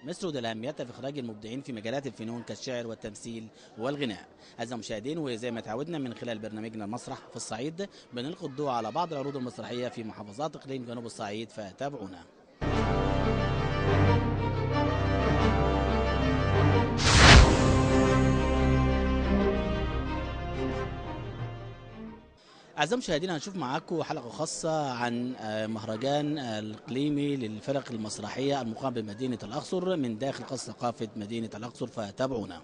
مصر وده أهميتها في إخراج المبدعين في مجالات الفنون كالشعر والتمثيل والغناء. أعزائي المشاهدين، وزي ما تعودنا من خلال برنامجنا المسرح في الصعيد بنلقي الضوء على بعض العروض المسرحية في محافظات إقليم جنوب الصعيد، فتابعونا. أعزائي المشاهدين، هنشوف معاكم حلقة خاصة عن مهرجان الإقليمي للفرق المسرحية المقام بمدينة الأقصر من داخل قصر ثقافة مدينة الأقصر، فتابعونا.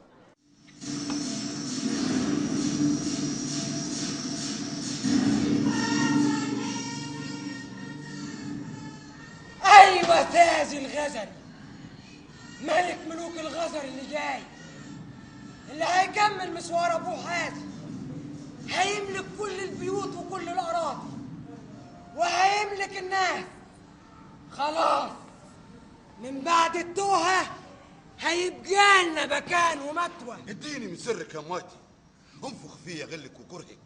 أيوة، تاج الغزل ملك ملوك الغزل اللي جاي، اللي هيكمل مشوار أبوه حازم، هيملك كل البيوت وكل الأراضي وهيملك الناس. خلاص من بعد التوهة هيبقى لنا مكان ومتوى. اديني من سرك يا مواتي، انفخ فيا غلك وكرهك،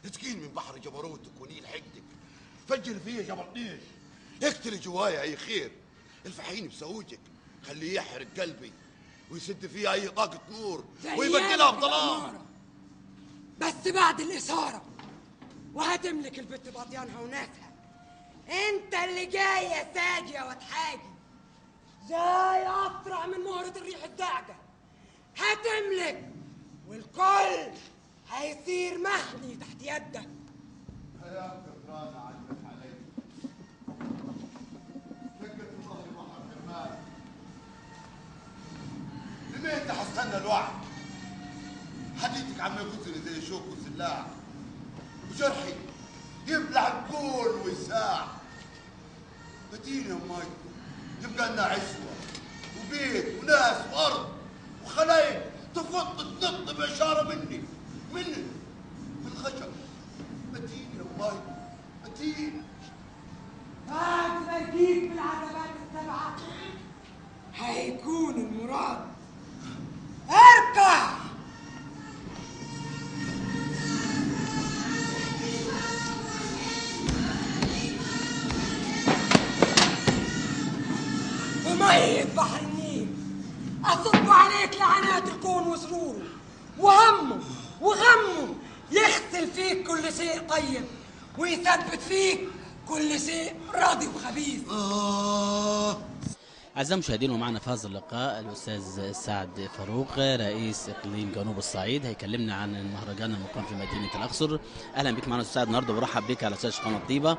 اسقيني من بحر جبروتك ونيل حقدك، فجر فيا جبرتيش، اقتلي جوايا اي خير، الفحيني بسوجك، خليه يحرق قلبي ويسد فيها اي طاقة نور ويبدلها بظلام. بس بعد الإثارة وهتملك البت بأطيانها وناسها. انت اللي جاي يا ساجي يا وتحاجي، جاي أسرع من مهرة الريح الداعجة، هتملك والكل هيصير مهلي تحت يدك. يا كفرانة عجبت علي، دقت الله البحر كمان، لميت حستنى الوعد، حديثك عم يقتلني زي شوك وسلاح، وجرحي يبلع الكون ويساع. بديني يا ماي يبقى لنا عزوة وبيت وناس وأرض وخلايق تفض تنط بإشارة مني من خشب. بديني يا ماي بديني. بعد ما يجيك بالعذابات السبعة هيكون المراد. اركع. ومية بحر النيل أصب عليك لعنات الكون وسروره وهمه وغمه، يغسل فيك كل شيء طيب ويثبت فيك كل شيء راضي وخبيث. أعزائي المشاهدين، ومعنا في هذا اللقاء الأستاذ سعد فاروق رئيس إقليم جنوب الصعيد، هيكلمنا عن المهرجان المقام في مدينة الأقصر. أهلا بك معنا أستاذ سعد النهارده، وبرحب بك على شاشة قناة طيبة.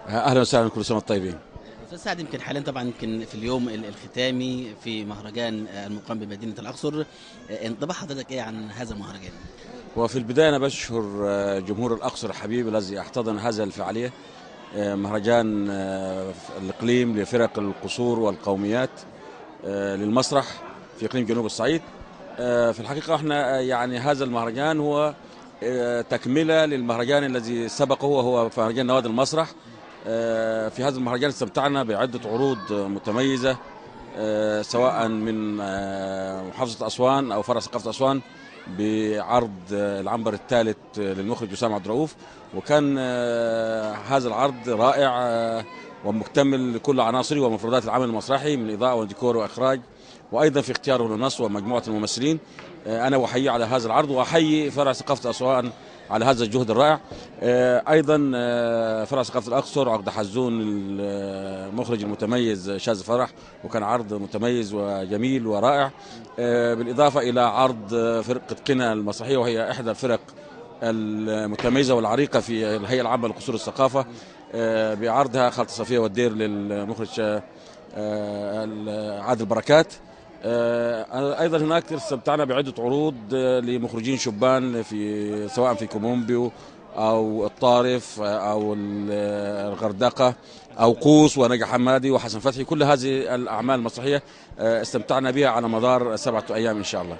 اهلا وسهلا، كل سنه وانتم طيبين. أستاذ سعد، يمكن حاليا طبعا يمكن في اليوم الختامي في مهرجان المقام بمدينة الأقصر، انطباع حضرتك إيه عن هذا المهرجان؟ وفي البدايه انا بشكر جمهور الاقصر الحبيب الذي احتضن هذا الفعاليه، مهرجان الاقليم لفرق القصور والقوميات للمسرح في اقليم جنوب الصعيد. في الحقيقه احنا يعني هذا المهرجان هو تكمله للمهرجان الذي سبقه وهو مهرجان نوادي المسرح. في هذا المهرجان استمتعنا بعده عروض متميزه، سواء من محافظه اسوان او فرع ثقافه اسوان بعرض العنبر الثالث للمخرج وسام عبد الرؤوف، وكان هذا العرض رائع ومكتمل لكل عناصره ومفردات العمل المسرحي من اضاءه وديكور واخراج، وايضا في اختياره للنص ومجموعه الممثلين. انا احيي على هذا العرض، واحيي فرع ثقافه اسوان على هذا الجهد الرائع. ايضا فرع ثقافه الاقصر عقد حزون المخرج المتميز شاذ فرح، وكان عرض متميز وجميل ورائع. بالاضافه الى عرض فرقه قنا المسرحيه، وهي احدى الفرق المتميزه والعريقه في الهيئه العامه لقصور الثقافه، بعرضها خالة صفيه والدير للمخرج عادل بركات. ايضا هناك استمتعنا بعده عروض لمخرجين شبان في سواء في كومومبيو او الطارف او الغردقه او قوس ونجا حمادي وحسن فتحي. كل هذه الاعمال المسرحيه استمتعنا بها على مدار 7 أيام ان شاء الله.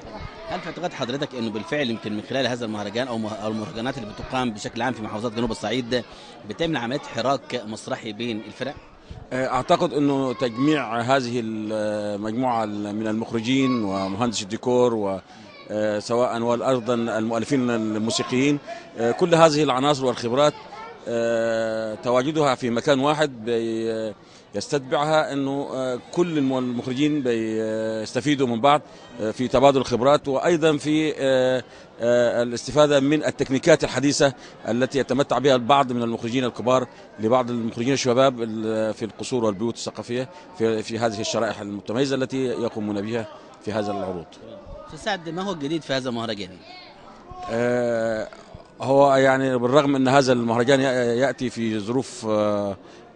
هل في اعتقاد حضرتك انه بالفعل يمكن من خلال هذا المهرجان او المهرجانات اللي بتقام بشكل عام في محافظات جنوب الصعيد بتعمل عمليه حراك مسرحي بين الفرق؟ اعتقد انه تجميع هذه المجموعه من المخرجين ومهندس الديكور وسواء وايضا المؤلفين الموسيقيين، كل هذه العناصر والخبرات تواجدها في مكان واحد يستتبعها انه كل المخرجين بيستفيدوا من بعض في تبادل الخبرات، وايضا في الاستفاده من التكنيكات الحديثه التي يتمتع بها البعض من المخرجين الكبار لبعض المخرجين الشباب في القصور والبيوت الثقافيه في هذه الشرائح المتميزه التي يقومون بها في هذا العروض. استاذ سعد، ما هو الجديد في هذا المهرجان؟ هو يعني بالرغم ان هذا المهرجان ياتي في ظروف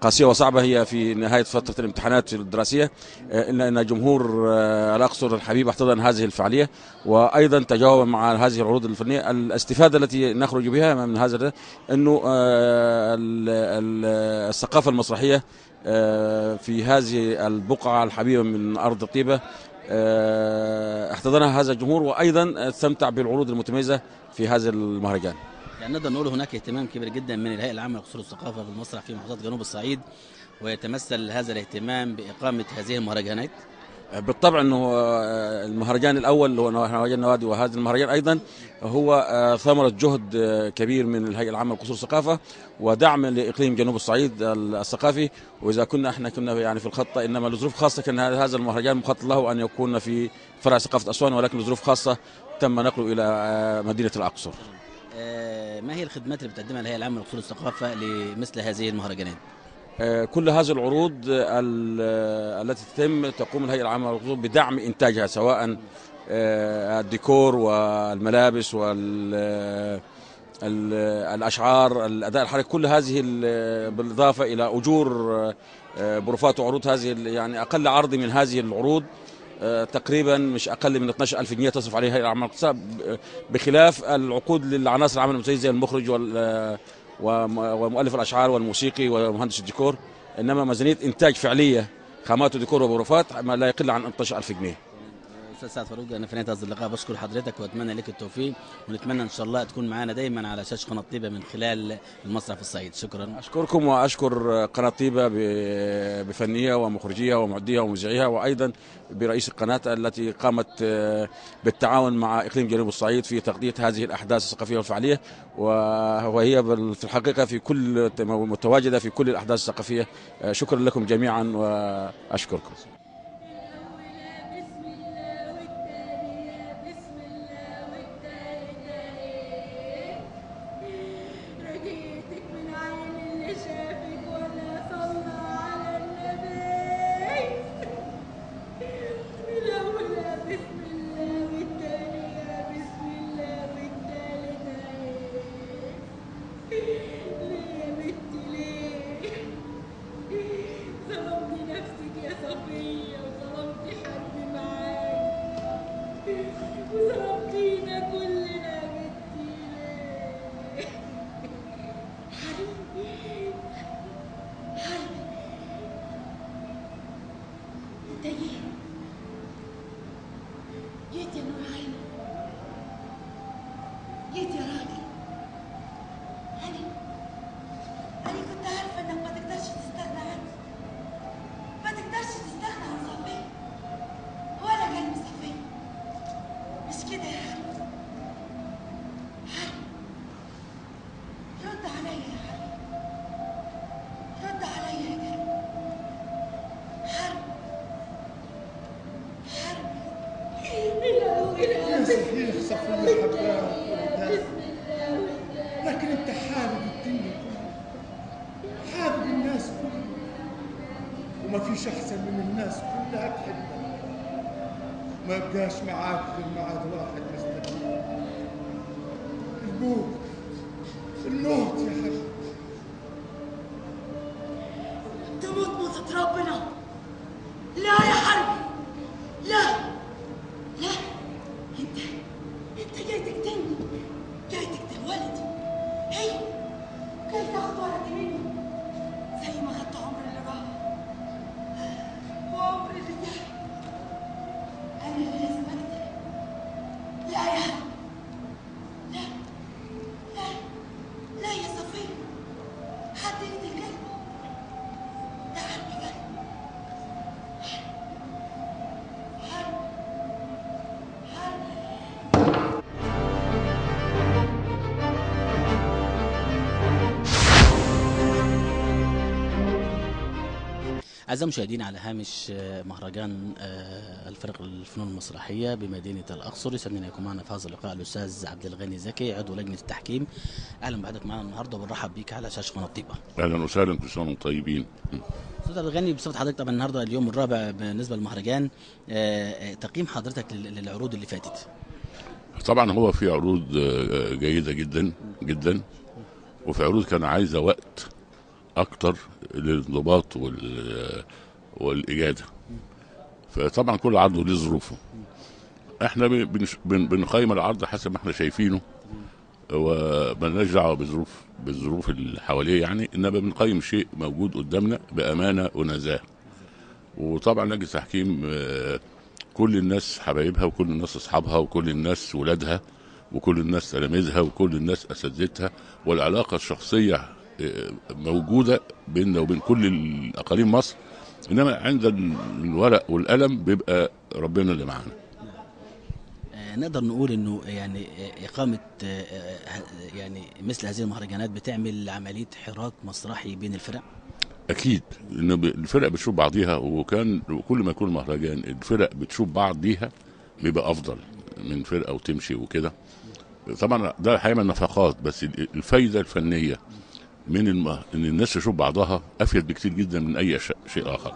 قاسيه وصعبه، هي في نهايه فتره الامتحانات الدراسيه، الا ان جمهور الاقصر الحبيب احتضن هذه الفعاليه، وايضا تجاوب مع هذه العروض الفنيه. الاستفاده التي نخرج بها من هذا انه الثقافه المسرحيه في هذه البقعه الحبيبه من ارض طيبه احتضنها هذا الجمهور، وايضا استمتع بالعروض المتميزه في هذا المهرجان. يعني نقدر نقول هناك اهتمام كبير جدا من الهيئه العامه للقصور والثقافه بالمسرح في محافظات جنوب الصعيد، ويتمثل هذا الاهتمام باقامه هذه المهرجانات. بالطبع انه المهرجان الاول هو مهرجان النوادي، وهذا المهرجان ايضا هو ثمره جهد كبير من الهيئه العامه للقصور والثقافه ودعم لاقليم جنوب الصعيد الثقافي. واذا كنا يعني في الخطه، انما لظروف خاصه كان هذا المهرجان مخطط له ان يكون في فرع ثقافه اسوان، ولكن لظروف خاصه تم نقله الى مدينه الاقصر. ما هي الخدمات اللي بتقدمها الهيئه العامه للقصور والثقافه لمثل هذه المهرجانات؟ كل هذه العروض التي تقوم الهيئة العامة للقصور بدعم إنتاجها، سواء الديكور والملابس والأشعار، الأداء الحركي، كل هذه بالإضافة إلى أجور بروفات وعروض. هذه يعني أقل عرض من هذه العروض تقريبا مش أقل من 12,000 جنيه تصرف عليها الهيئة العامة للقصور، بخلاف العقود للعناصر العمل الممتازة زي المخرج ومؤلف الاشعار والموسيقي ومهندس الديكور. انما ميزانيه انتاج فعليه خامات وديكور وبروفات ما لا يقل عن 12,000 جنيه. استاذ سعد فاروق، انا في نهايه هذا اللقاء بشكر حضرتك واتمنى لك التوفيق، ونتمنى ان شاء الله تكون معنا دايما على شاشه قناه طيبه من خلال المسرح في الصعيد. شكرا. اشكركم واشكر قناه طيبه بفنيه ومخرجيها ومعديها ومذيعيها، وايضا برئيس القناه التي قامت بالتعاون مع اقليم جنوب الصعيد في تغطيه هذه الاحداث الثقافيه والفعاليه، وهي في الحقيقه في كل متواجده في كل الاحداث الثقافيه. شكرا لكم جميعا واشكركم. جيت يا نور عيني، جيت يا راجل. أنا كنت عارفة إنك ما تقدرش تستغنى عني، ما تقدرش تستغنى عن صفية ولا قلب صفية، مش كده يا حبيبي؟ رد عليا يا حبيبي، رد عليا يا قلبي. يا صحيح صفية حباك لكن انت حابب الدنيا كلها، حابب الناس كلها، وما فيش احسن من الناس كلها تحبك، ما يبقاش معاك غير معاد واحد مستقيم، الموت يا حبيبي. تموت موتة ربنا. لا يا حربي، لا انت جاي تقتلني، جاي تقتل ولدي. ايوه، جاي تاخد ولدي مني زي ما خدت عمري اللي راح وعمري اللي جاي. انا اللي لازم اقتلك. لا يا حربي، لا يا صفية، أعزائي المشاهدين، على هامش مهرجان الفرق الفنون المسرحية بمدينة الأقصر، يسعدنا أن يكون معنا في هذا اللقاء الأستاذ عبد الغني زكي عضو لجنة التحكيم. أهلا بحضرتك معنا النهارده وبنرحب بيك على شاشة قناة طيبة. اهلا وسهلا، كل سنه وانتم طيبين. أستاذ عبد الغني، بصفة حضرتك طبعا النهارده اليوم الرابع بالنسبة للمهرجان، تقييم حضرتك للعروض اللي فاتت؟ طبعا هو في عروض جيده جدا جدا، وفي عروض كان عايزه وقت اكتر للانضباط والاجاده. فطبعا كل عرض له ظروفه. احنا بنقيم العرض حسب ما احنا شايفينه، ومالناش دعوه بالظروف اللي حواليه يعني، انما بنقيم شيء موجود قدامنا بامانه ونزاهه. وطبعا لجنه التحكيم كل الناس حبايبها، وكل الناس اصحابها، وكل الناس ولادها، وكل الناس تلاميذها، وكل الناس اساتذتها، والعلاقه الشخصيه موجوده بيننا وبين كل الاقاليم مصر. انما عند الورق والقلم بيبقى ربنا اللي معانا. نقدر نقول انه يعني اقامه يعني مثل هذه المهرجانات بتعمل عمليه حراك مسرحي بين الفرق؟ اكيد، ان الفرق بتشوف بعضيها، وكل ما يكون مهرجان الفرق بتشوف بعضيها بيبقى افضل من فرقه وتمشي وكده. طبعا ده هيعمل نفقات، بس الفايده الفنيه من ان الناس تشوف بعضها افيد بكتير جدا من اي شيء اخر.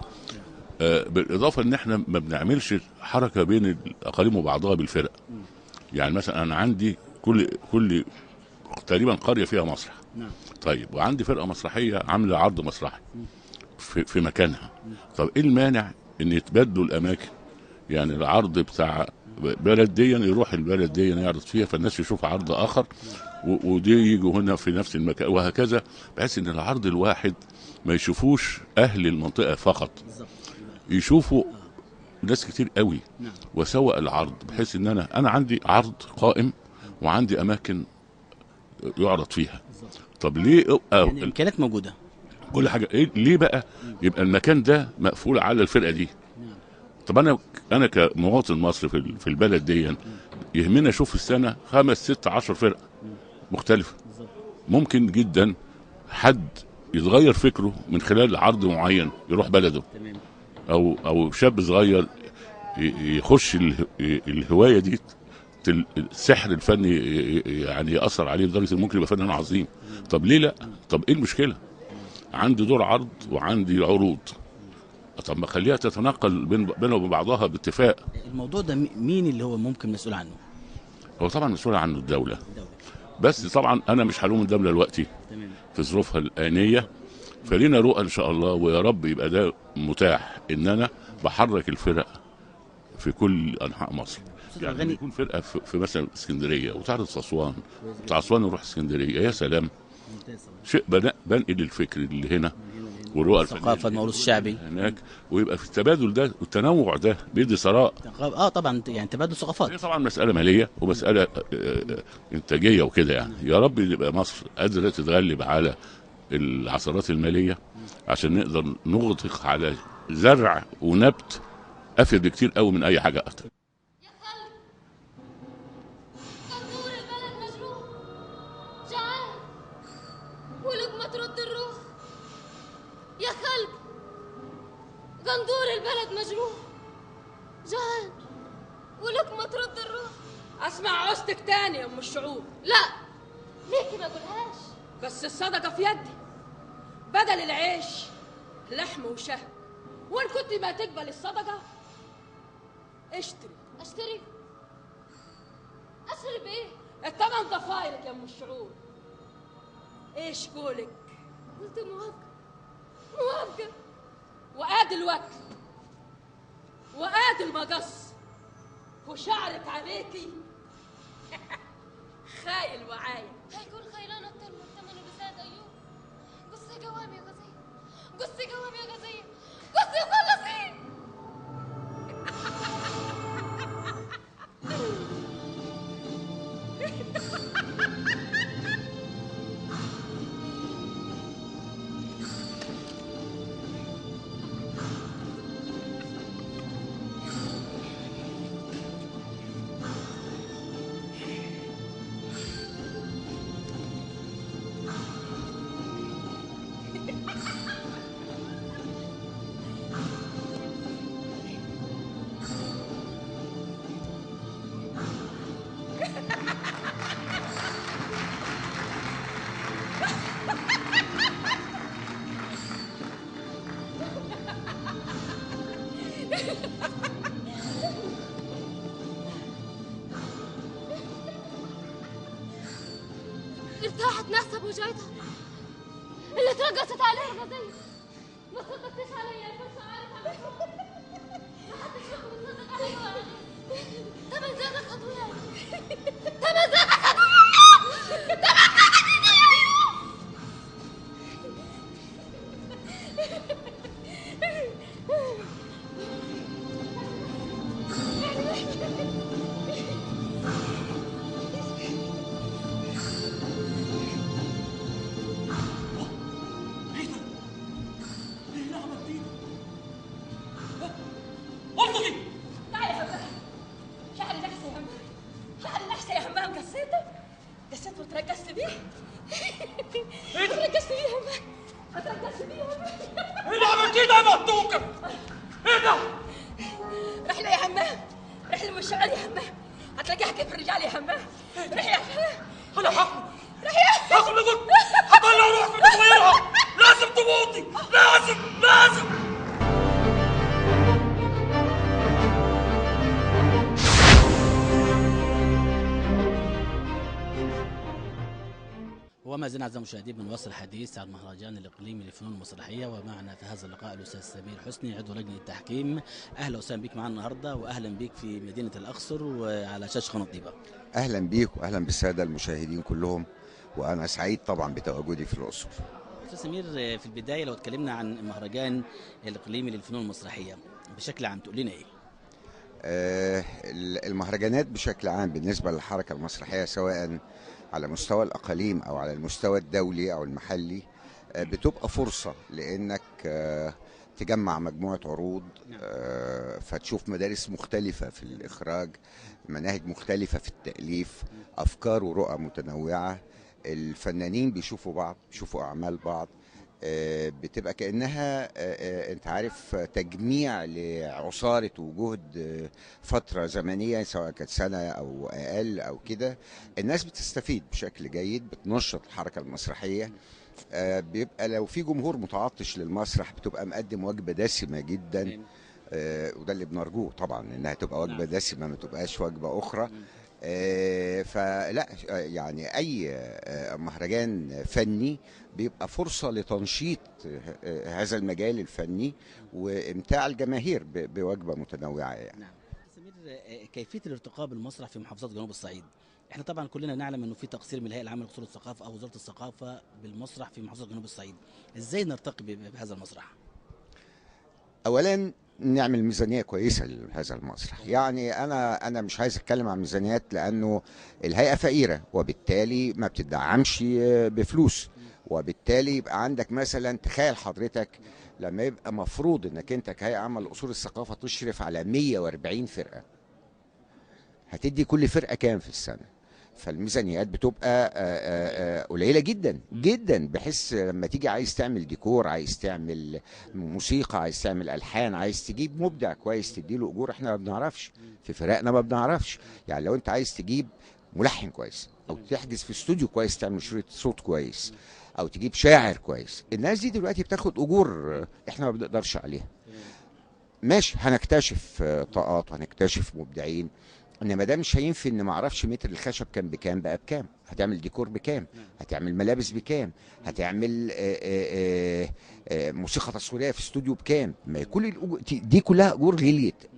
بالاضافه ان احنا ما بنعملش حركه بين الاقاليم وبعضها بالفرق. يعني مثلا انا عندي كل تقريبا قريه فيها مسرح. طيب، وعندي فرقه مسرحيه عامله عرض مسرحي في مكانها. طب ايه المانع ان يتبادلوا الاماكن؟ يعني العرض بتاع بلد دي يروح البلد دي يعرض فيها، فالناس يشوف عرض اخر، ودي يجوا هنا في نفس المكان، وهكذا، بحيث ان العرض الواحد ما يشوفوش اهل المنطقه فقط، يشوفوا ناس كتير قوي. وسوق العرض بحيث ان انا عندي عرض قائم وعندي اماكن يعرض فيها. طب ليه يعني الامكانيات موجوده، كل حاجه، ليه بقى يبقى المكان ده مقفول على الفرقه دي؟ طب انا كمواطن مصري في البلد دي يهمني اشوف في السنه 5 6 10 فرق مختلفه. ممكن جدا حد يتغير فكره من خلال عرض معين يروح بلده، او شاب صغير يخش الهوايه دي، السحر الفني يعني ياثر عليه لدرجه ممكن يبقى فنان عظيم. طب ليه لا؟ طب ايه المشكله؟ عندي دور عرض وعندي عروض، طب ما خليها تتنقل بينها وبين بعضها باتفاق. الموضوع ده مين اللي هو ممكن مسؤول عنه؟ هو طبعا مسؤول عنه الدوله. بس طبعا انا مش هلوم الدوله دلوقتي في ظروفها الآنية، فلينا رؤى ان شاء الله، ويا رب يبقى ده متاح ان انا بحرك الفرق في كل انحاء مصر. يعني يكون فرقه في مثلا اسكندريه وتعرض في اسوان، بتاع اسوان يروح اسكندريه، يا سلام، شيء بنقل الفكر اللي هنا والرؤى الثقافه، الموروث الشعبي هناك، ويبقى في التبادل ده والتنوع ده بيدي ثراء. طبعا، يعني تبادل ثقافات. هي طبعا مساله ماليه ومساله انتاجيه وكده يعني. يا رب يبقى مصر قادره تتغلب على العثرات الماليه عشان نقدر نغدق على زرع ونبت افيد بكتير قوي من اي حاجه اكتر. يا خالد، قندور البلد مجروح، جعان ولقمة ترد الروح. يا خالد، قندور البلد مجروح، جعان ولقمة ترد الروح. اسمع عوزتك تاني يا ام الشعوب. لا، ليكي ما اقولهاش. بس الصدقه في يدي، بدل العيش لحم وشهد. وان كنت ما تقبل الصدقه اشتري اشتري بايه؟ الثمن ضفايرك يا ام الشعوب. ايش قولك؟ قلت موافقة. وادي الوقت وادي المقص وشعرك عليكي خايل وعايل. هيكون خيلان اكتر من ثمنه بساد ايوب. قصي قوام يا غزية، قصي قوام يا غزية، قصي وخلصي. ارتاحت نفسها بوجعتها اللي ترقصت عليها الغزية. ما صدقتش عليا بس عارف ما حدش فيكم يصدق عليا. تمن زادك خطوية، تمن زادك خطوية، تمن زادك خطوية. وما زلنا اعزائي المشاهدين بنواصل الحديث عن المهرجان الاقليمي للفنون المسرحيه، ومعنا في هذا اللقاء الاستاذ سمير حسني عضو لجنه التحكيم. اهلا وسهلا بك معنا النهارده، واهلا بك في مدينه الاقصر وعلى شاشه قناه طيبه. اهلا بيك واهلا بالساده المشاهدين كلهم، وانا سعيد طبعا بتواجدي في الاقصر. استاذ سمير، في البدايه لو اتكلمنا عن المهرجان الاقليمي للفنون المسرحيه بشكل عام تقول لنا ايه؟ المهرجانات بشكل عام بالنسبه للحركه المسرحيه سواء على مستوى الاقاليم او على المستوى الدولي او المحلي بتبقى فرصه لانك تجمع مجموعه عروض، فتشوف مدارس مختلفه في الاخراج، مناهج مختلفه في التاليف، افكار ورؤى متنوعه، الفنانين بيشوفوا بعض، بيشوفوا اعمال بعض، بتبقى كأنها انت عارف تجميع لعصارة وجهد فترة زمنية سواء كانت سنة او اقل او كده. الناس بتستفيد بشكل جيد، بتنشط الحركة المسرحية. بيبقى لو في جمهور متعطش للمسرح بتبقى مقدم وجبة دسمة جدا، وده اللي بنرجوه طبعا، انها تبقى وجبة دسمة ما تبقاش وجبة اخرى. فلا يعني اي مهرجان فني بيبقى فرصة لتنشيط هذا المجال الفني وامتاع الجماهير بوجبة متنوعة يعني. نعم. سمير، كيفية الارتقاء بالمسرح في محافظات جنوب الصعيد؟ احنا طبعا كلنا نعلم انه في تقصير من الهيئة العامة لقصور الثقافة او وزارة الثقافة بالمسرح في محافظات جنوب الصعيد. ازاي نرتقي بهذا المسرح؟ اولا نعمل ميزانيه كويسه لهذا المسرح. يعني انا مش عايز اتكلم عن ميزانيات لانه الهيئه فقيره وبالتالي ما بتدعمش بفلوس، وبالتالي يبقى عندك مثلا، تخيل حضرتك لما يبقى مفروض انك انت كهيئه عامه لاصول الثقافه تشرف على 140 فرقه، هتدي كل فرقه كام في السنه؟ فالميزانيات بتبقى قليله جدا جدا، بحيث لما تيجي عايز تعمل ديكور، عايز تعمل موسيقى، عايز تعمل الحان، عايز تجيب مبدع كويس تديله اجور، احنا ما بنعرفش في فرقنا، ما بنعرفش. يعني لو انت عايز تجيب ملحن كويس او تحجز في استوديو كويس تعمل شريط صوت كويس او تجيب شاعر كويس، الناس دي دلوقتي بتاخد اجور احنا ما بنقدرش عليها. ماشي، هنكتشف طاقات وهنكتشف مبدعين، انما ده مش هينفي ان ما اعرفش متر الخشب كان بكام بقى بكام، هتعمل ديكور بكام، هتعمل ملابس بكام، هتعمل موسيقى تصويريه في استوديو بكام. ما كل دي كلها اجور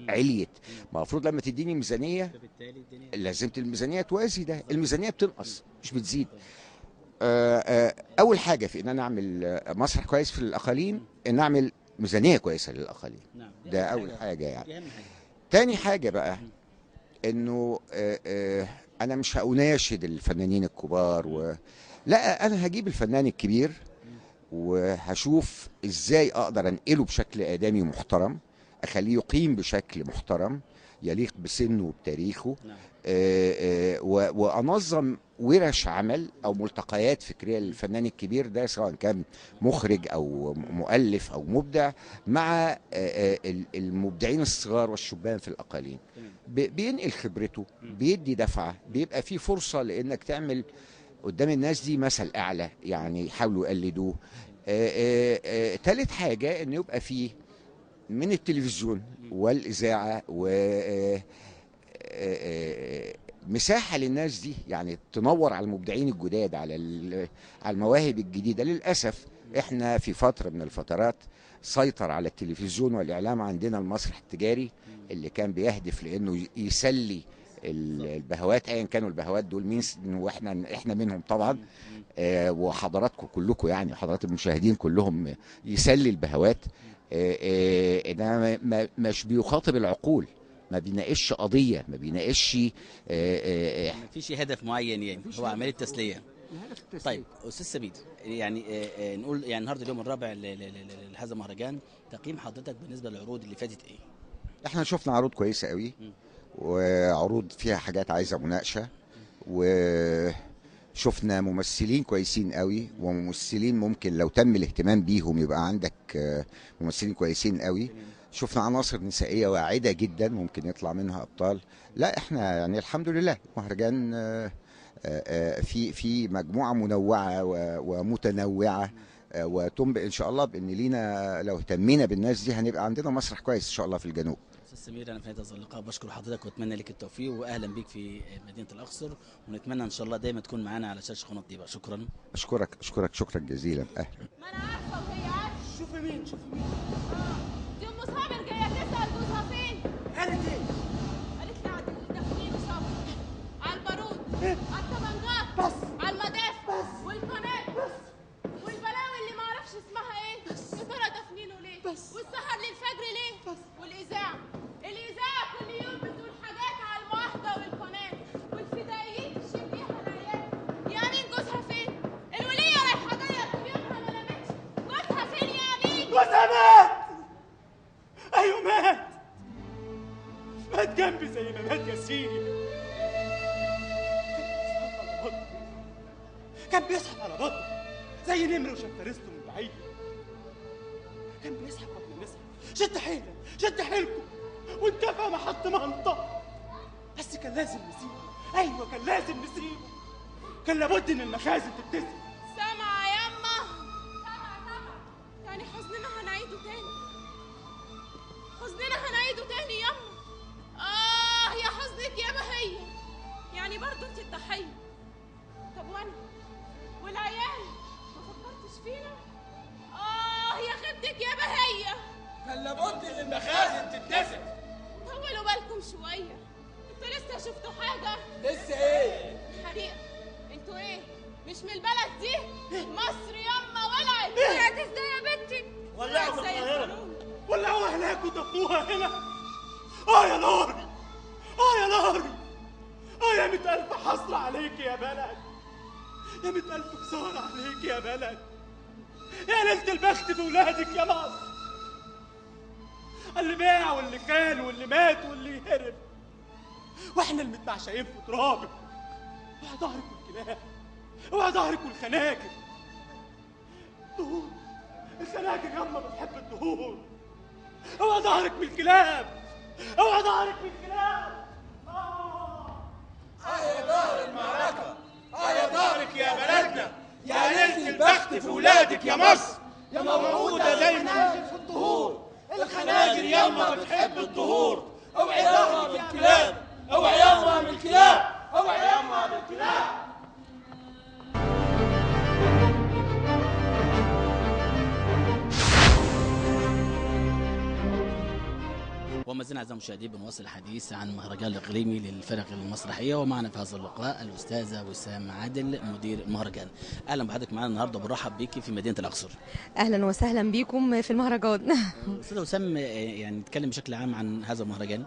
عليت. المفروض لما تديني ميزانيه لازم الميزانيه توازي ده، الميزانيه بتنقص مش بتزيد. اول حاجه في ان انا اعمل مسرح كويس في الاقاليم ان اعمل ميزانيه كويسه للاقاليم، ده اول حاجه يعني. تاني حاجه بقى انه انا مش هأناشد الفنانين الكبار لا، انا هجيب الفنان الكبير وهشوف ازاي اقدر انقله بشكل ادمي محترم، اخليه يقيم بشكل محترم يليق بسنه وبتاريخه. وانظم ورش عمل او ملتقيات فكريه للفنان الكبير ده، سواء كان مخرج او مؤلف او مبدع، مع المبدعين الصغار والشبان في الاقاليم. بينقل خبرته، بيدي دفعه، بيبقى في فرصه لانك تعمل قدام الناس دي مثل اعلى، يعني يحاولوا يقلدوه. ثالث حاجه ان يبقى فيه من التلفزيون والاذاعه و مساحه للناس دي، يعني تنور على المبدعين الجداد، على على المواهب الجديده. للاسف احنا في فتره من الفترات سيطر على التلفزيون والاعلام عندنا المسرح التجاري اللي كان بيهدف لانه يسلي البهوات، ايا كانوا البهوات دول مين، واحنا منهم طبعا. وحضراتكم كلكم، يعني حضرات المشاهدين كلهم، يسلي البهوات. انما مش بيخاطب العقول، ما بيناقش قضيه، ما بيناقش مفيش هدف معين، يعني هو عمليه تسليه. طيب استاذ سمير، يعني نقول يعني النهارده اليوم الرابع لهذا المهرجان، تقييم حضرتك بالنسبه للعروض اللي فاتت ايه؟ احنا شفنا عروض كويسه قوي، وعروض فيها حاجات عايزه مناقشه، وشفنا ممثلين كويسين قوي، وممثلين ممكن لو تم الاهتمام بيهم يبقى عندك ممثلين كويسين قوي. شفنا عناصر نسائيه واعده جدا ممكن يطلع منها ابطال. لا احنا يعني الحمد لله مهرجان في مجموعه منوعه ومتنوعه، وتنبئ ان شاء الله بان لينا لو اهتمينا بالناس دي هنبقى عندنا مسرح كويس ان شاء الله في الجنوب. استاذ سمير، انا في نهايه هذا اللقاء بشكر حضرتك واتمنى لك التوفيق، واهلا بيك في مدينه الاقصر، ونتمنى ان شاء الله دايما تكون معانا على شاشه قناه ديبا. شكرا. اشكرك شكرا جزيلا. اهلا. ما انا عارفه وهي عارفه. شوفي مين دي ام صابر جايه تسال جوزها فين. قالت ايه؟ قالت لي على التخفيف صابر، على البارود، على الطبنجات، بس على المدافع والقنابل والبلاوي اللي ما اعرفش اسمها ايه، يا ترى دفنينه ليه؟ والسهر للفجر ليه؟ والاذاعه كل يوم بتقول حاجات على المعاهده والقنابل والفدائيين تشبيها العيال. يا امين جوزها فين؟ الوليه رايحه جايه بيومها ما نامتش، جوزها فين يا امين؟ جوزها مات. ايوه مات جنبي زي ما مات ياسين. كان بيسحب على بطنه زي نمر وشفرسته من بعيد. كان بيسحب قبل ما نسحب. شد حيلكم وانتفى محط منطق. بس كان لازم نسيبه. ايوه كان لازم نسيبه. كان لابد ان المخازن تتسم. سامعه ياما؟ سامعه. يعني حزننا هنعيده تاني ياما. يا حزنك يا بهية، يعني برضو انت الضحية. طب وانا والعيال ما فكرتش فينا؟ يا خدك يا بهية. كان لابد ان المخازن تتسم. طولوا بالكم شوية، انتوا لسه شفتوا حاجة؟ لسه ايه؟ حريقة. انتوا ايه؟ مش من البلد دي؟ مصر ياما ولعت ازاي يا بنتي؟ ولعوا في القاهرة، ولعوا هناك ودفوها هنا. يا ناري، يا ناري، يا 100,000 حسرة عليك يا بلد، يا 100,000 خسارة عليك يا بلد، يا ليلة البخت بولادك يا مصر. اللي باع واللي خان واللي مات واللي هرب، واحنا المتمعشقين في ترابك. اوعى ظهرك والكلاب، اوعى ظهرك والخناجر. دهور الخناجر ياما بتحب الدهور. اوعى ظهرك من الكلاب، اوعى ظهرك من الكلاب. يا ظهر المعركة، يا ظهرك يا بلدنا، يا ليلة البخت في ولادك يا مصر، يا موعودة دايما في الظهور. الخناجر ياما بتحب الظهور. اوعي ظهرك من الكلاب، اوعي ياما من الكلاب، اوعي ياما من الكلاب. وما زلنا اعزائي المشاهدين بنواصل الحديث عن المهرجان الاقليمي للفرق المسرحيه، ومعنا في هذا اللقاء الاستاذه وسام عادل مدير المهرجان. اهلا بحضرتك معنا النهارده، بنرحب بيكي في مدينه الاقصر. اهلا وسهلا بيكم في المهرجان. استاذه وسام، يعني نتكلم بشكل عام عن هذا المهرجان.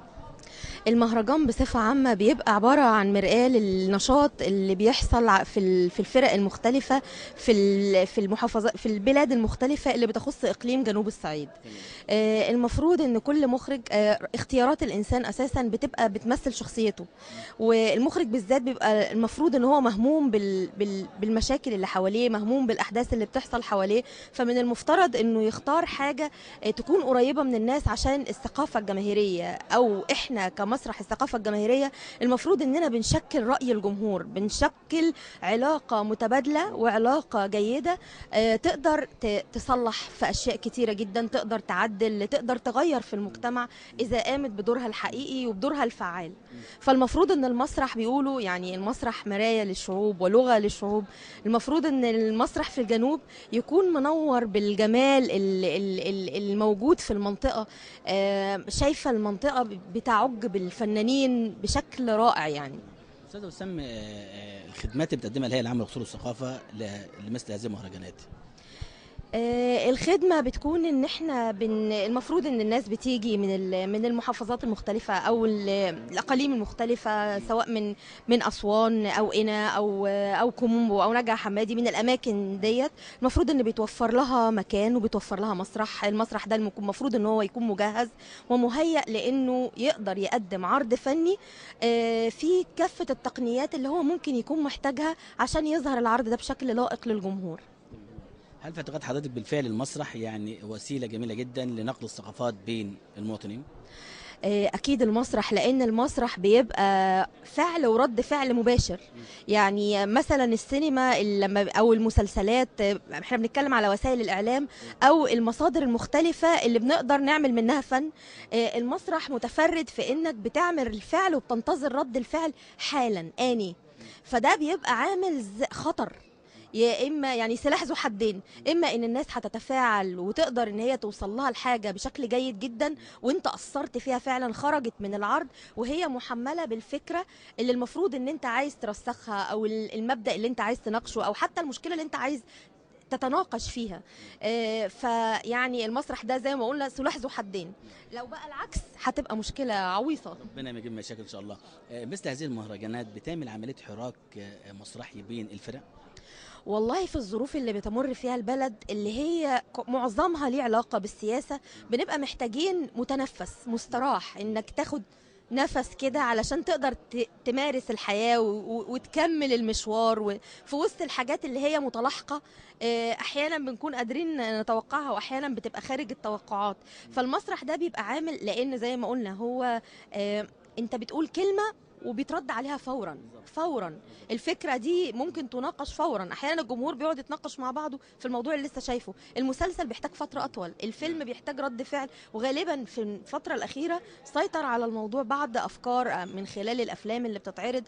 المهرجان بصفة عامة بيبقى عبارة عن مرآة للنشاط اللي بيحصل في الفرق المختلفة في المحافظات في البلاد المختلفة اللي بتخص إقليم جنوب الصعيد. المفروض إن كل مخرج اختيارات الإنسان أساسا بتبقى بتمثل شخصيته، والمخرج بالذات بيبقى المفروض إن هو مهموم بالمشاكل اللي حواليه، مهموم بالأحداث اللي بتحصل حواليه. فمن المفترض إنه يختار حاجة تكون قريبة من الناس عشان الثقافة الجماهيرية، أو إحنا كمسرح الثقافة الجماهيرية المفروض إننا بنشكل رأي الجمهور، بنشكل علاقة متبادلة وعلاقة جيدة تقدر تصلح في أشياء كتيرة جدا، تقدر تعدل، تقدر تغير في المجتمع إذا قامت بدورها الحقيقي وبدورها الفعال. فالمفروض إن المسرح بيقولوا يعني المسرح مراية للشعوب ولغة للشعوب. المفروض إن المسرح في الجنوب يكون منور بالجمال الموجود في المنطقة. شايفة المنطقة بتعج بالفنانين بشكل رائع. يعني أستاذ وسام، الخدمات اللي بتقدمها الهيئة العامة للقصور والثقافة لمثل هذه المهرجانات؟ الخدمة بتكون ان احنا المفروض ان الناس بتيجي من المحافظات المختلفة او الاقاليم المختلفة، سواء من اسوان او قنا او كومبو او نجع حمادي، من الاماكن ديت. المفروض ان بيتوفر لها مكان وبيتوفر لها مسرح. المسرح ده المفروض ان هو يكون مجهز ومهيأ لانه يقدر يقدم عرض فني في كافة التقنيات اللي هو ممكن يكون محتاجها عشان يظهر العرض ده بشكل لائق للجمهور. هل في اعتقاد حضرتك بالفعل المسرح يعني وسيلة جميلة جدا لنقل الثقافات بين المواطنين؟ أكيد المسرح، لأن المسرح بيبقى فعل ورد فعل مباشر. يعني مثلا السينما أو المسلسلات، احنا بنتكلم على وسائل الإعلام أو المصادر المختلفة اللي بنقدر نعمل منها فن. المسرح متفرد في إنك بتعمل الفعل وبتنتظر رد الفعل حالا آني، فده بيبقى عامل خطر، يا اما يعني سلاح ذو حدين. اما ان الناس هتتفاعل وتقدر ان هي توصل لها الحاجه بشكل جيد جدا وانت اثرت فيها فعلا، خرجت من العرض وهي محمله بالفكره اللي المفروض ان انت عايز ترسخها، او المبدا اللي انت عايز تناقشه، او حتى المشكله اللي انت عايز تتناقش فيها. فيعني المسرح ده زي ما قلنا سلاح ذو حدين، لو بقى العكس هتبقى مشكله عويصه. ربنا ما يجيب مشاكل ان شاء الله. مثل هذه المهرجانات بتعمل عمليه حراك مسرحي بين الفرق؟ والله في الظروف اللي بتمر فيها البلد اللي هي معظمها ليه علاقة بالسياسة، بنبقى محتاجين متنفس مستراح، انك تاخد نفس كده علشان تقدر تمارس الحياة وتكمل المشوار. وفي وسط الحاجات اللي هي متلاحقة احيانا بنكون قادرين نتوقعها واحيانا بتبقى خارج التوقعات. فالمسرح ده بيبقى عامل، لان زي ما قلنا هو انت بتقول كلمة وبيترد عليها فورا. الفكره دي ممكن تناقش فورا. احيانا الجمهور بيقعد يتناقش مع بعضه في الموضوع اللي لسه شايفه. المسلسل بيحتاج فتره اطول، الفيلم بيحتاج رد فعل. وغالبا في الفتره الاخيره سيطر على الموضوع بعض افكار من خلال الافلام اللي بتتعرض،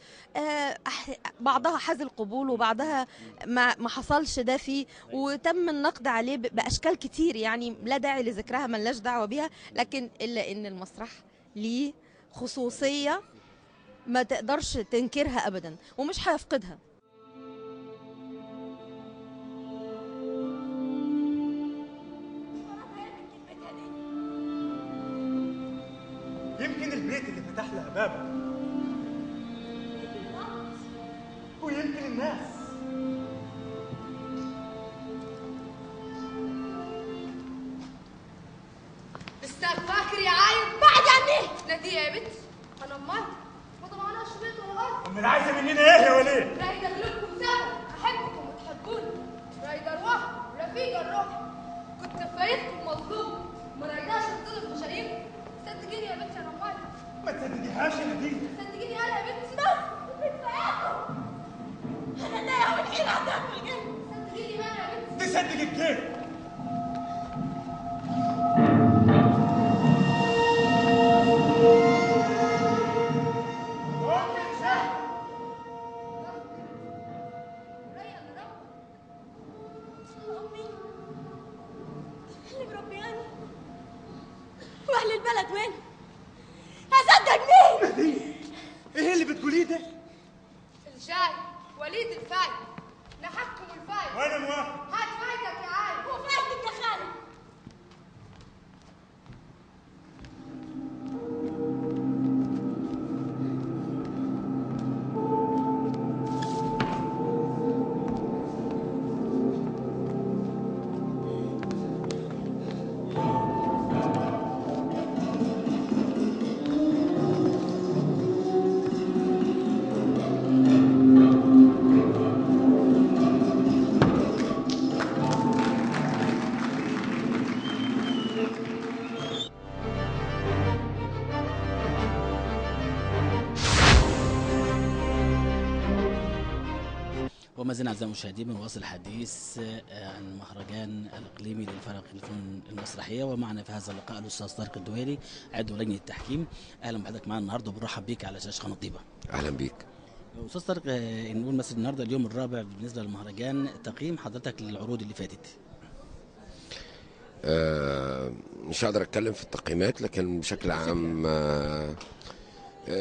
بعضها حاز القبول وبعضها ما حصلش ده فيه، وتم النقد عليه باشكال كتير يعني لا داعي لذكرها، ملناش دعوه بيها. لكن الا ان المسرح ليه خصوصيه ما تقدرش تنكرها أبدا ومش هيفقدها. يمكن البيت اللي فتح لها بابه، ويمكن الناس. استاذ فاكر يا عايم بعد عني ناديه يا بنت. انا امال وطبعا شبيت والغرب. امال عايزه مننا ايه يا وليه؟ رايد اغلبكم سوا، احبكم وتحبوني، رايد ارواح ورفيق الروح. كنت فايتكم مظلوم وما رايداش اظلم مشاريكم. صدقيني يا بنتي انا امال. ما تصدقيهاش يا ناديه. صدقيني انا يا بنتي بس حياتكم. انا نايا والحين هتعمل الجن. صدقيني انا يا بنتي. تصدقك كيف؟ واهل البلد وين؟ هصدق مين؟ ايه اللي بتقوليه ده؟ الجاي وليد الفايد، نحكم الفايد. وانا موافق. هات فايدك يا عالم. وما زلنا اعزائي المشاهدين بنواصل الحديث عن مهرجان الاقليمي للفرق الفنون المسرحيه، ومعنا في هذا اللقاء الاستاذ طارق الدويلي عضو لجنه التحكيم. اهلا بحضرتك معنا النهارده وبنرحب بيك على شاشه قناه طيبه. اهلا بيك استاذ طارق. نقول مثلا النهارده اليوم الرابع بالنسبه للمهرجان، تقييم حضرتك للعروض اللي فاتت؟ مش هقدر اتكلم في التقييمات، لكن بشكل عام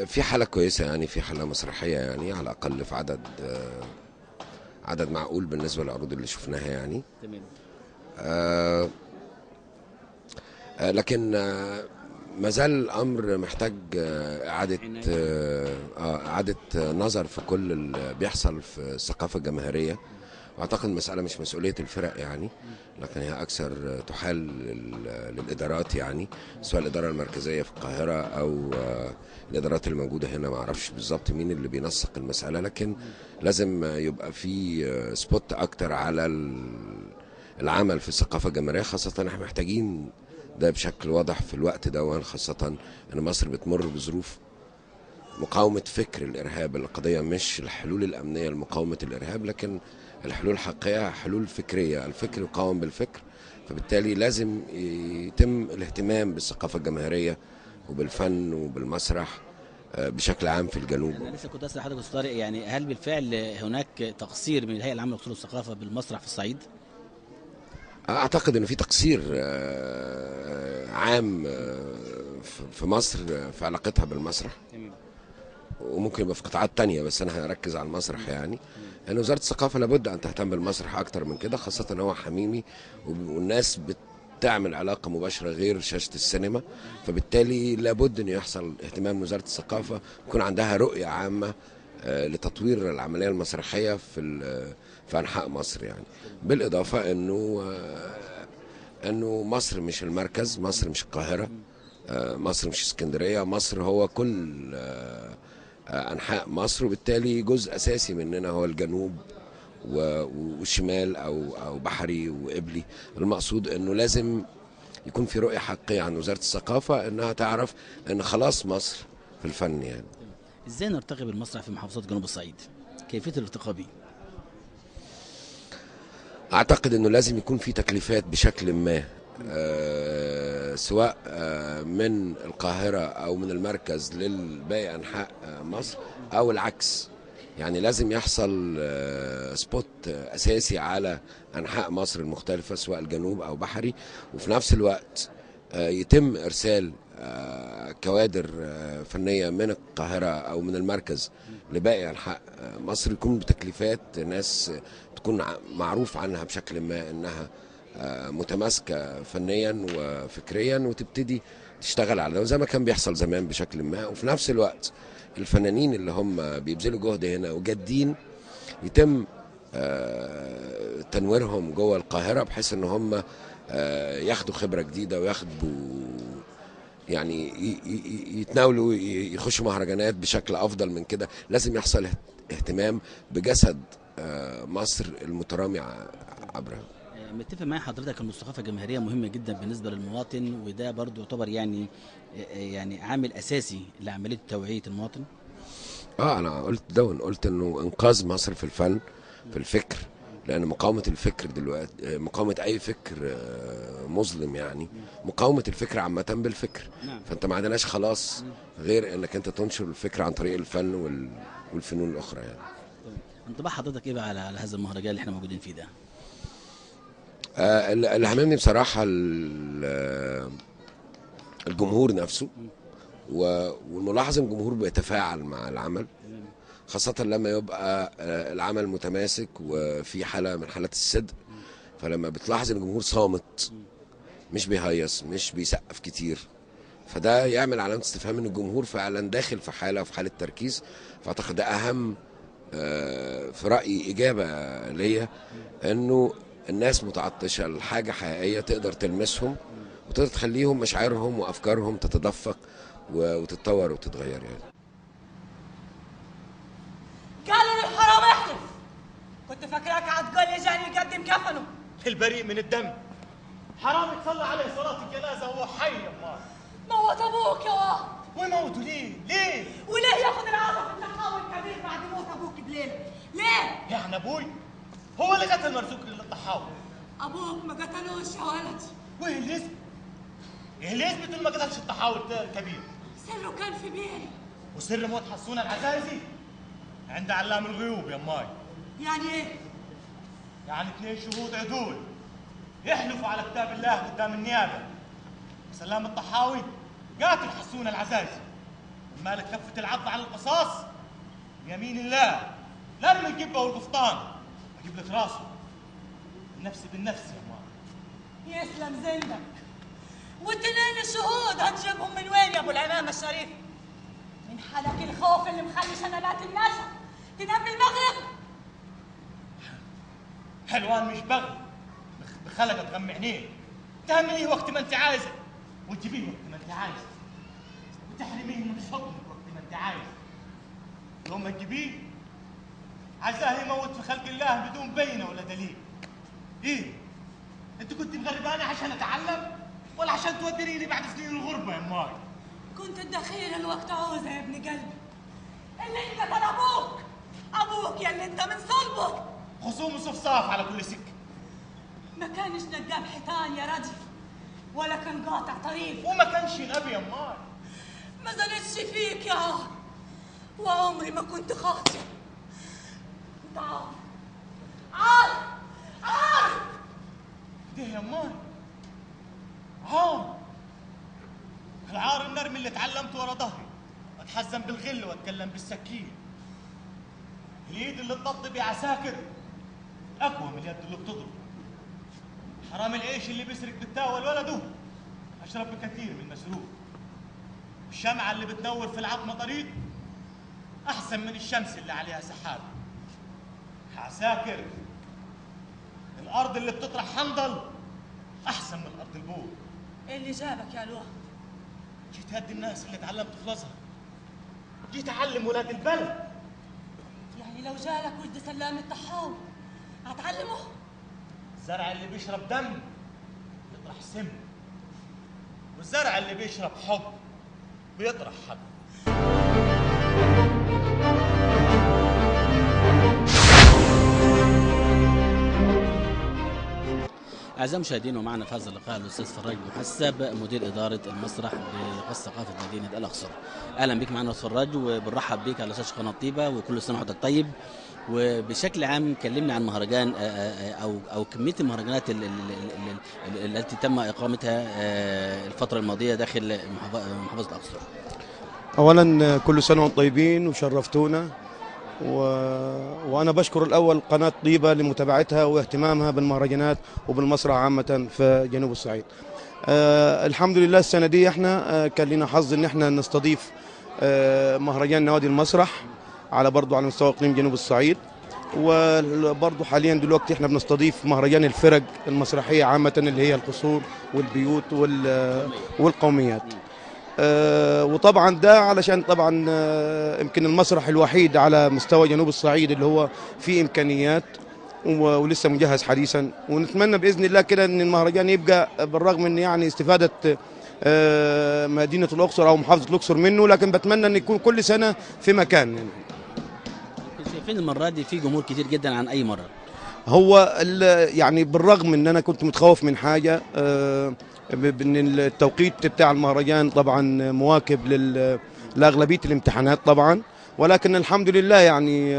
في حالة كويسة، يعني في حالة مسرحية، يعني على الأقل في عدد معقول بالنسبة للعروض اللي شفناها يعني. تمام. لكن ما زال الأمر محتاج إعادة نظر في كل اللي بيحصل في الثقافة الجماهيرية. واعتقد المسألة مش مسؤولية الفرق يعني، لكن هي أكثر تحال للإدارات، يعني سواء الإدارة المركزية في القاهرة أو الإدارات الموجودة هنا. ما أعرفش بالظبط مين اللي بينسق المسألة، لكن لازم يبقى في سبوت أكتر على العمل في الثقافة الجماهيرية، خاصة احنا محتاجين ده بشكل واضح في الوقت ده، خاصة أن مصر بتمر بظروف مقاومة فكر الإرهاب. القضية مش الحلول الأمنية لمقاومة الإرهاب، لكن الحلول الحقيقية حلول فكرية، الفكر يقاوم بالفكر. فبالتالي لازم يتم الاهتمام بالثقافة الجماهيرية وبالفن وبالمسرح بشكل عام في الجنوب. أنا لسه كنت أسأل حضرتك أستاذ طارق، يعني هل بالفعل هناك تقصير من الهيئة العامة للأصول والثقافة بالمسرح في الصعيد؟ أعتقد أن في تقصير عام في مصر في علاقتها بالمسرح، وممكن يبقى في قطاعات تانية، بس أنا هركز على المسرح. يعني أن وزارة الثقافة لابد أن تهتم بالمسرح أكتر من كده، خاصة أن هو حميمي والناس بتعمل علاقة مباشرة غير شاشة السينما. فبالتالي لابد أن يحصل اهتمام من وزارة الثقافة، يكون عندها رؤية عامة لتطوير العملية المسرحية في أنحاء مصر يعني. بالإضافة أنه مصر مش المركز، مصر مش القاهرة، مصر مش اسكندرية، مصر هو كل أنحاء مصر، وبالتالي جزء أساسي مننا هو الجنوب والشمال أو بحري وقبلي. المقصود أنه لازم يكون في رؤية حقيقية عن وزارة الثقافة، أنها تعرف أن خلاص مصر في الفن يعني. إزاي نرتقي بالمسرح في محافظات جنوب الصعيد؟ كيفية الارتقاء به؟ أعتقد أنه لازم يكون في تكليفات بشكل ما، سواء من القاهرة أو من المركز للباقي أنحاء مصر أو العكس. يعني لازم يحصل سبوت أساسي على أنحاء مصر المختلفة سواء الجنوب أو بحري، وفي نفس الوقت يتم إرسال كوادر فنية من القاهرة أو من المركز لباقي أنحاء مصر، يكون بتكليفات ناس تكون معروف عنها بشكل ما أنها متماسكة فنيا وفكريا، وتبتدي تشتغل على ده زي ما كان بيحصل زمان بشكل ما. وفي نفس الوقت الفنانين اللي هم بيبذلوا جهد هنا وجادين يتم تنويرهم جوه القاهرة، بحيث ان هم ياخدوا خبرة جديدة وياخدوا يعني يتناولوا يخشوا مهرجانات بشكل افضل من كده. لازم يحصل اهتمام بجسد مصر المترامي عبرها. متفق معايا حضرتك ان الثقافه الجماهيريه مهمه جدا بالنسبه للمواطن، وده برضو يعتبر يعني عامل اساسي لعمليه توعيه المواطن. انا قلت انه انقاذ مصر في الفن في الفكر، لان مقاومه الفكر دلوقتي مقاومه اي فكر مظلم، يعني مقاومه الفكر عامه بالفكر. فانت ما عندناش خلاص غير انك انت تنشر الفكر عن طريق الفن والفنون الاخرى يعني. انطباع حضرتك ايه بقى على هذا المهرجان اللي احنا موجودين فيه ده؟ اللي هممني بصراحة الجمهور نفسه، والملاحظ ان الجمهور بيتفاعل مع العمل، خاصة لما يبقى العمل متماسك وفي حالة من حالات الصدق. فلما بتلاحظ ان الجمهور صامت، مش بيهيص، مش بيسقف كتير، فده يعمل علامة استفهام ان الجمهور فعلا داخل في حالة وفي حالة تركيز. فاعتقد ده اهم في رأيي إجابة ليا، انه الناس متعطشة لحاجة حقيقية تقدر تلمسهم وتقدر تخليهم مشاعرهم وأفكارهم تتدفق وتتطور وتتغير يعني. قالوا للحرام احلف، كنت فاكراك هتقول لي جاني يقدم كفنه البريء من الدم. حرام تصلي عليه صلاة الجنازة وهو حي يا موت ابوك يا واحد. ويموتوا ليه؟ وليه ياخذ العاطف النقاوي الكبير بعد موت ابوك بليله؟ ليه؟ يعني عن ابوي هو اللي قتل مرزوق للطحاوي. ابوك ما قتلوش يا ولدي. وايه اللي يثبت؟ ايه اللي يثبت انه ما قتلش الطحاوي الكبير؟ سره كان في بيري. وسر موت حسونه العزازي عند علام الغيوب يا ماي. يعني ايه؟ يعني 2 شهود عدول يحلفوا على كتاب الله قدام النيابه سلام الطحاوي قاتل حسونه العزازي. مالك كفه العض على القصاص؟ يمين الله لا ارمي الجبه والقفطان اجيب لك راسه. النفس بالنفس يا ماي. يسلم زندك. والتنين الشهود هتجيبهم من وين يا ابو العمامه الشريف؟ من حلق الخوف اللي مخلي شنبات النشا تنام بالمغرب. حلوان مش بغل بخلقه تغمي عينيه. تهمليه وقت ما انت عايزه وتجيبيه وقت ما انت عايزه وتحرميه من حضنك وقت ما انت عايزه. يوم ما تجيبيه عايزاه يموت في خلق الله بدون بينه ولا دليل. ايه؟ انت كنت مغرباني عشان اتعلم ولا عشان توديني لي بعد سنين الغربه يا ماي؟ كنت الدخيل الوقت عوزه يا ابن قلبي. اللي انت كان ابوك يا اللي انت من صلبه. خصوم وصفصاف على كل سكه. ما كانش نجاب حيطان يا رجل ولا كان قاطع طريق. وما كانش نبي يا ماي. ما زنتش فيك يا عار وعمري ما كنت خاطئ. انت عار ده يا ماي عار. العار النرمي اللي اتعلمته ورا ظهري اتحزن بالغل واتكلم بالسكين. اليد اللي تضب بعساكر اقوى من اليد اللي بتضرب. حرام العيش اللي بيسرق بالتاول ولده اشرب بكثير من مسروق. الشمعة اللي بتنور في العظمة طريق احسن من الشمس اللي عليها سحاب. عساكر الارض اللي بتطرح حنظل احسن من ارض البور. ايه اللي جابك يا لوح؟ جيت هدي الناس اللي اتعلمت خلاصها. جيت اعلم ولاد البلد. يعني لو جالك ولد سلام الطحاوي هتعلمه؟ الزرع اللي بيشرب دم بيطرح سم، والزرع اللي بيشرب حب بيطرح حب. أعزائي المشاهدين ومعنا في هذا اللقاء الأستاذ فراج محسب مدير إدارة المسرح بقصة ثقافة مدينة الأقصر. أهلا بك معنا أستاذ فراج وبنرحب بك على شاشة قناة طيبة وكل سنة وحضرتك طيب. وبشكل عام كلمنا عن مهرجان أو كمية المهرجانات التي تم إقامتها الفترة الماضية داخل محافظة الأقصر. أولا كل سنة وانتم طيبين وشرفتونا وأنا بشكر الأول قناة طيبة لمتابعتها واهتمامها بالمهرجانات وبالمسرح عامة في جنوب الصعيد. الحمد لله السنة دي احنا كان لنا حظ ان احنا نستضيف مهرجان نوادي المسرح برضو على مستوى اقليم جنوب الصعيد، وبرضو حاليا دلوقتي احنا بنستضيف مهرجان الفرق المسرحية عامة اللي هي القصور والبيوت والقوميات. وطبعا ده علشان طبعا يمكن المسرح الوحيد على مستوى جنوب الصعيد اللي هو فيه امكانيات ولسه مجهز حديثا، ونتمنى باذن الله كده ان المهرجان يبقى بالرغم ان يعني استفاده مدينه الاقصر او محافظه الاقصر منه، لكن بتمنى ان يكون كل سنه في مكان. شايفين المره دي في جمهور كتير جدا عن اي مره. هو يعني بالرغم ان انا كنت متخوف من حاجه بان التوقيت بتاع المهرجان طبعا مواكب لاغلبيه الامتحانات طبعا، ولكن الحمد لله يعني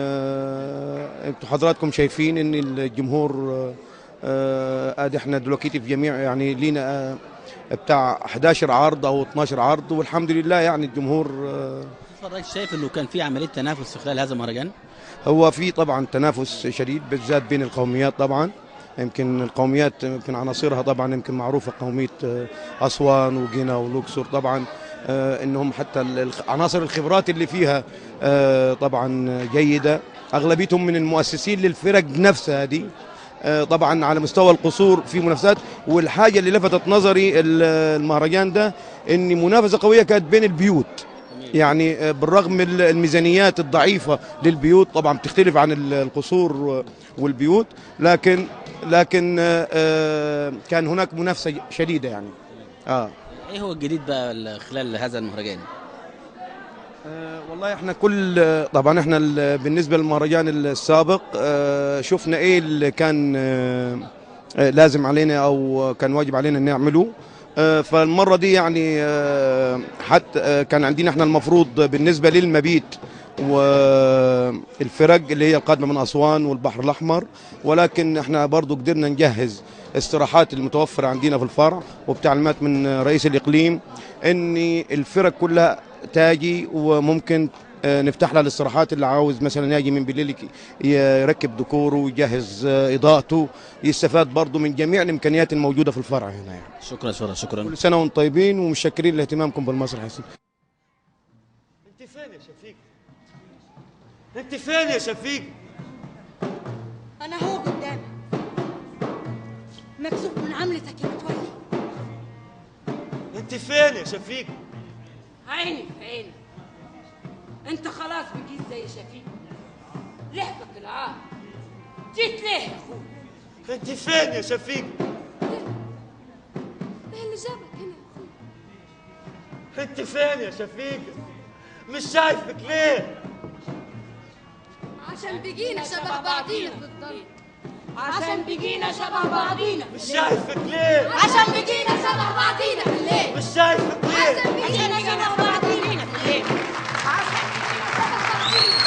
انتم حضراتكم شايفين ان الجمهور ادي احنا دلوقتي في جميع يعني لينا بتاع 11 عرض او 12 عرض، والحمد لله يعني الجمهور. شايف انه كان في عمليه تنافس في خلال هذا المهرجان؟ هو في طبعا تنافس شديد بالذات بين القوميات طبعا. يمكن القوميات يمكن عناصرها طبعا يمكن معروفه، قوميه اسوان وجينا والاقصر طبعا انهم حتى عناصر الخبرات اللي فيها طبعا جيده، اغلبيتهم من المؤسسين للفرق نفسها دي. طبعا على مستوى القصور في منافسات، والحاجه اللي لفتت نظري المهرجان ده ان منافسه قويه كانت بين البيوت، يعني بالرغم من الميزانيات الضعيفه للبيوت طبعا بتختلف عن القصور والبيوت، لكن كان هناك منافسه شديده يعني. ايه هو الجديد بقى خلال هذا المهرجان؟ والله احنا طبعا احنا بالنسبه للمهرجان السابق شفنا ايه اللي كان لازم علينا او كان واجب علينا ان نعمله. فالمره دي يعني حتى كان عندنا احنا المفروض بالنسبه للمبيت والفرق اللي هي القادمه من اسوان والبحر الاحمر، ولكن احنا برضو قدرنا نجهز استراحات المتوفره عندنا في الفرع، وبتعليمات من رئيس الاقليم ان الفرق كلها تاجي، وممكن نفتح لها الاستراحات. اللي عاوز مثلا يجي من بالليل يركب ديكوره ويجهز اضاءته، يستفاد برضه من جميع الامكانيات الموجوده في الفرع هنا يعني. شكرا. كل سنه وانتم طيبين ومتشكرين لاهتمامكم بالمسرح. انت فين يا شفيق؟ انت فين يا شفيق؟ انا هو قدامك، مكسوف من عملتك يا متولي. انت فين يا شفيق؟ عيني في عيني، انت خلاص بقيت زي شفيق، لحقك العار. جيت ليه يا اخوي؟ انت فين يا شفيق؟ ايه اللي جابك هنا يا اخوي؟ انت فين يا شفيق؟ مش شايفك ليه؟ عشان بقينا شبه بعضينا في الضل. عشان بقينا شبه بعضينا. مش شايفك ليه؟ عشان بقينا شبه بعضينا في الليل. مش شايفك ليه؟ عشان بقينا شبه بعضينا في الليل. عشان بقينا شبه بعضينا.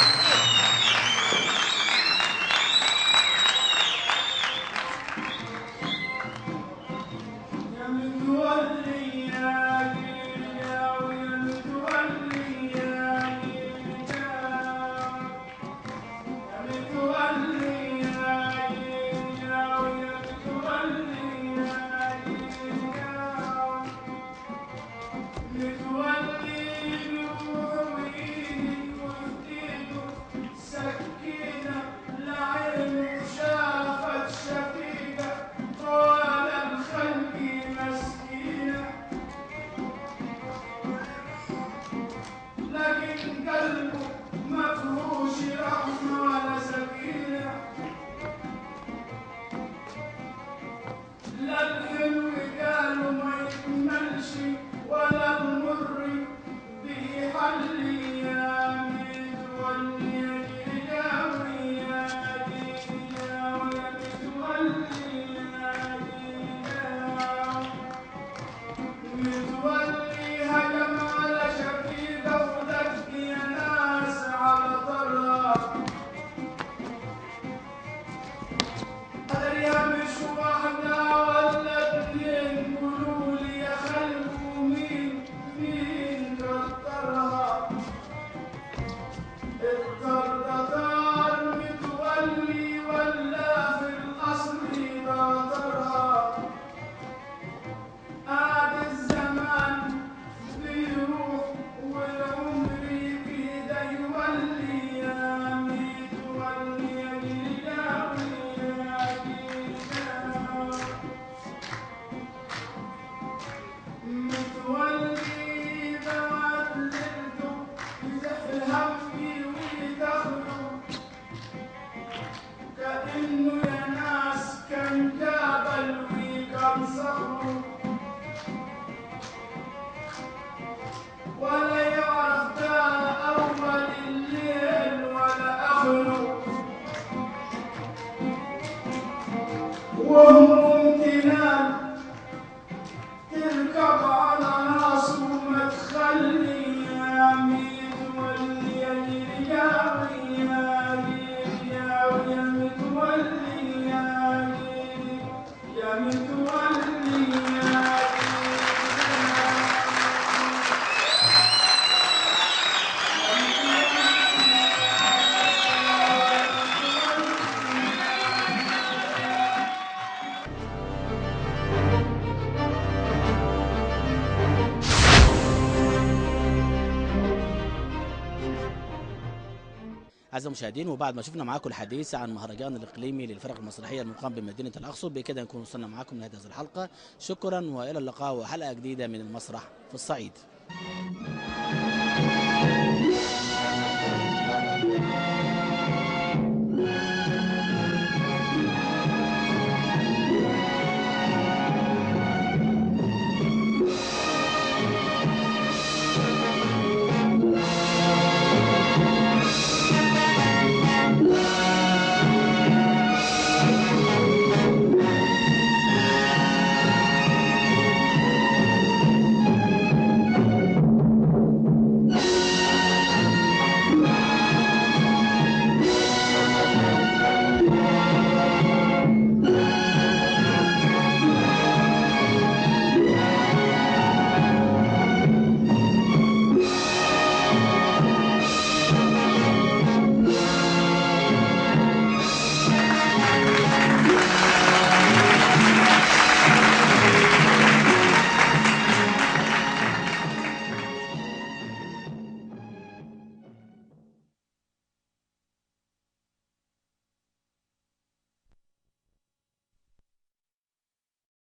أعزائي المشاهدين، وبعد ما شفنا معاكم الحديث عن المهرجان الإقليمي للفرق المسرحية المقام بمدينة الأقصر، بكده نكون وصلنا معاكم لنهاية هذه الحلقة. شكرا وإلى اللقاء وحلقة جديدة من المسرح في الصعيد.